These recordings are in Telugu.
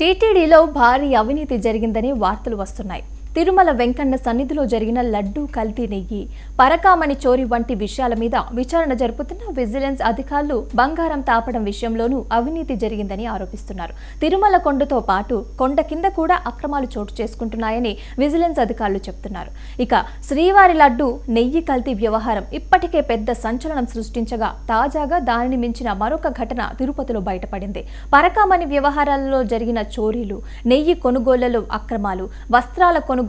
టీటీడీలో భారీ అవినీతి జరిగిందని వార్తలు వస్తున్నాయి. తిరుమల వెంకన్న సన్నిధిలో జరిగిన లడ్డూ కల్తీ నెయ్యి, పరకామణి చోరీ వంటి విషయాల మీద విచారణ జరుపుతున్న విజిలెన్స్ అధికారులు బంగారం తాపడం విషయంలోనూ అవినీతి జరిగిందని ఆరోపిస్తున్నారు. తిరుమల కొండతో పాటు కొండ కింద కూడా అక్రమాలు చోటు చేసుకుంటున్నాయని విజిలెన్స్ అధికారులు చెబుతున్నారు. ఇక శ్రీవారి లడ్డూ నెయ్యి కల్తీ వ్యవహారం ఇప్పటికే పెద్ద సంచలనం సృష్టించగా తాజాగా దానిని మించిన మరొక ఘటన తిరుపతిలో బయటపడింది. పరకామణి వ్యవహారాలలో జరిగిన చోరీలు, నెయ్యి కొనుగోళ్లలో అక్రమాలు, వస్త్రాల కొనుగోలులో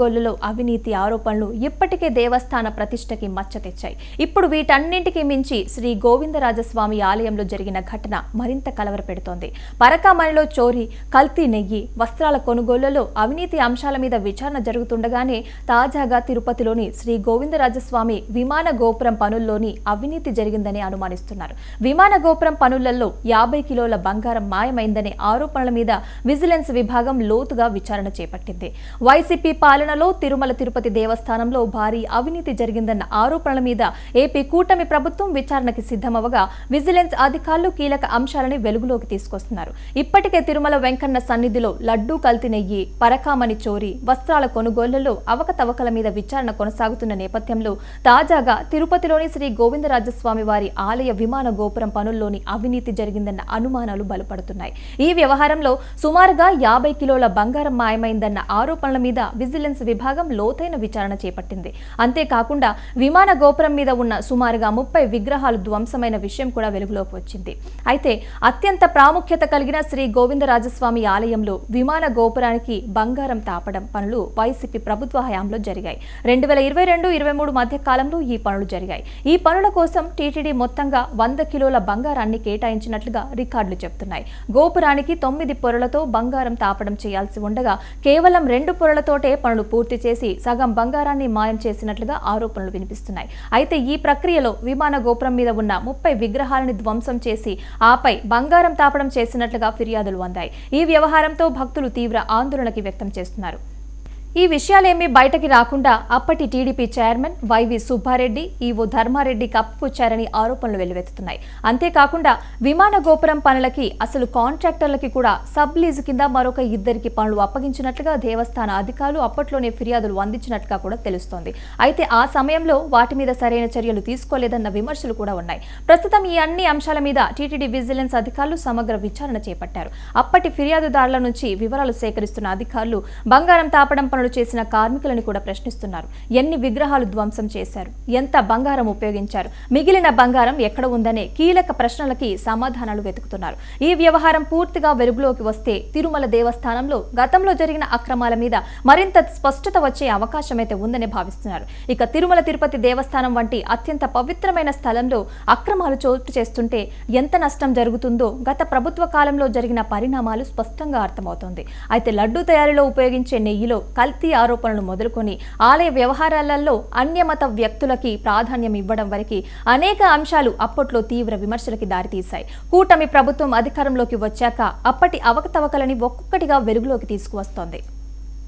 అవినీతి ఆరోపణలు ఇప్పటికే దేవస్థాన ప్రతిష్టకి మచ్చ తెచ్చాయి. ఇప్పుడు వీటన్నింటికి మించి శ్రీ గోవిందరాజస్వామి ఆలయంలో జరిగిన ఘటన మరింత కలవరపెడుతోంది. పరకామణిలో చోరీ, కల్తీ నెయ్యి, వస్త్రాల కొనుగోలులో అవినీతి అంశాల మీద విచారణ జరుగుతుండగానే తాజాగా తిరుపతిలోని శ్రీ గోవిందరాజస్వామి విమాన గోపురం పనుల్లోని అవినీతి జరిగిందని అనుమానిస్తున్నారు. విమాన గోపురం పనులలో 50 కిలోల బంగారం మాయమైందనే ఆరోపణల మీద విజిలెన్స్ విభాగం లోతుగా విచారణ చేపట్టింది. వైసీపీ పాలనలో తిరుమల తిరుపతి దేవస్థానంలో భారీ అవినీతి జరిగిందన్న ఆరోపణల మీద ఏపీ కూటమి ప్రభుత్వం విచారణకి సిద్ధమవగా విజిలెన్స్ అధికారులు కీలక అంశాలని వెలుగులోకి తీసుకొస్తున్నారు. ఇప్పటికే తిరుమల వెంకన్న సన్నిధిలో లడ్డూ కల్తీ నెయ్యి, పరకామణి చోరీ, వస్త్రాల కొనుగోళ్లలో అవకతవకల మీద విచారణ కొనసాగుతున్న నేపథ్యంలో తాజాగా తిరుపతిలోని శ్రీ గోవిందరాజస్వామి వారి ఆలయ విమాన గోపురం పనుల్లోని అవినీతి జరిగిందన్న అనుమానాలు బలపడుతున్నాయి. ఈ వ్యవహారంలో సుమారుగా 50 కిలోల బంగారం మాయమైందన్న ఆరోపణల మీద విజిలెన్స్ విభాగం లోతైన విచారణ చేపట్టింది. అంతేకాకుండా విమాన గోపురం మీద ఉన్న సుమారుగా 30 విగ్రహాలు ధ్వంసమైన విషయం కూడా వెలుగులోకి వచ్చింది. అయితే అత్యంత ప్రాముఖ్యత కలిగిన శ్రీ గోవిందరాజస్వామి ఆలయంలో విమాన గోపురానికి బంగారం తాపడం పనులు వైసీపీ ప్రభుత్వ హయాంలో జరిగాయి. 2022-23 మధ్య కాలంలో ఈ పనులు జరిగాయి. ఈ పనుల కోసం టీటీడీ మొత్తంగా 100 కిలోల బంగారాన్ని కేటాయించినట్లుగా రికార్డులు చెబుతున్నాయి. గోపురానికి 9 పొరలతో బంగారం తాపడం చేయాల్సి ఉండగా కేవలం 2 పొరలతోటే పనులు పూర్తి చేసి సగం బంగారాన్ని మాయం చేసినట్లుగా ఆరోపణలు వినిపిస్తున్నాయి. అయితే ఈ ప్రక్రియలో విమాన గోపురం మీద ఉన్న 30 విగ్రహాలని ధ్వంసం చేసి ఆపై బంగారం తాపడం చేసినట్లుగా ఫిర్యాదులు అందాయి. ఈ వ్యవహారంతో భక్తులు తీవ్ర ఆందోళనకి వ్యక్తం చేస్తున్నారు. ఈ విషయాలేమీ బయటకి రాకుండా అప్పటి TDP chairman YV Subba Reddy, EO Dharma Reddy కప్పిపుచ్చారని ఆరోపణలు వెల్లువెత్తుతున్నాయి. అంతేకాకుండా విమాన గోపురం పనులకి అసలు కాంట్రాక్టర్లకి కూడా సబ్ లీజు కింద మరొక 2 పనులు అప్పగించినట్లుగా దేవస్థాన అధికారులు అప్పట్లోనే ఫిర్యాదులు అందించినట్లుగా కూడా తెలుస్తోంది. అయితే ఆ సమయంలో వాటి మీద సరైన చర్యలు తీసుకోలేదన్న విమర్శలు కూడా ఉన్నాయి. ప్రస్తుతం ఈ అన్ని అంశాల మీద టీటీడీ విజిలెన్స్ అధికారులు సమగ్ర విచారణ చేపట్టారు. అప్పటి ఫిర్యాదుదారుల నుంచి వివరాలు సేకరిస్తున్న అధికారులు బంగారం తాపడం పనులు చేసిన కార్మికులను కూడా ప్రశ్నిస్తున్నారు. ఎన్ని విగ్రహాలు ధ్వంసం చేశారు, ఎంత బంగారం ఉపయోగించారు, మిగిలిన బంగారం ఎక్కడ ఉందనే కీలక ప్రశ్నలకి సమాధానాలు వెతుకుతున్నారు. ఈ వ్యవహారం పూర్తిగా వెలుగులోకి వస్తే తిరుమల దేవస్థానంలో గతంలో జరిగిన అక్రమాల మీద మరింత స్పష్టత వచ్చే అవకాశం అయితే ఉందని భావిస్తున్నారు. ఇక తిరుమల తిరుపతి దేవస్థానం వంటి అత్యంత పవిత్రమైన స్థలంలో అక్రమాలు చోటు చేస్తుంటే ఎంత నష్టం జరుగుతుందో గత ప్రభుత్వ కాలంలో జరిగిన పరిణామాలు స్పష్టంగా అర్థమవుతోంది. అయితే లడ్డూ తయారీలో ఉపయోగించే నెయ్యిలో కల్తీ ఆరోపణలు మొదలుకొని ఆలయ వ్యవహారాలలో అన్యమత వ్యక్తులకి ప్రాధాన్యం ఇవ్వడం వరకు అనేక అంశాలు అప్పట్లో తీవ్ర విమర్శలకి దారితీశాయి. కూటమి ప్రభుత్వం అధికారంలోకి వచ్చాక అప్పటి అవకతవకలని ఒక్కొక్కటిగా వెలుగులోకి తీసుకువస్తోంది.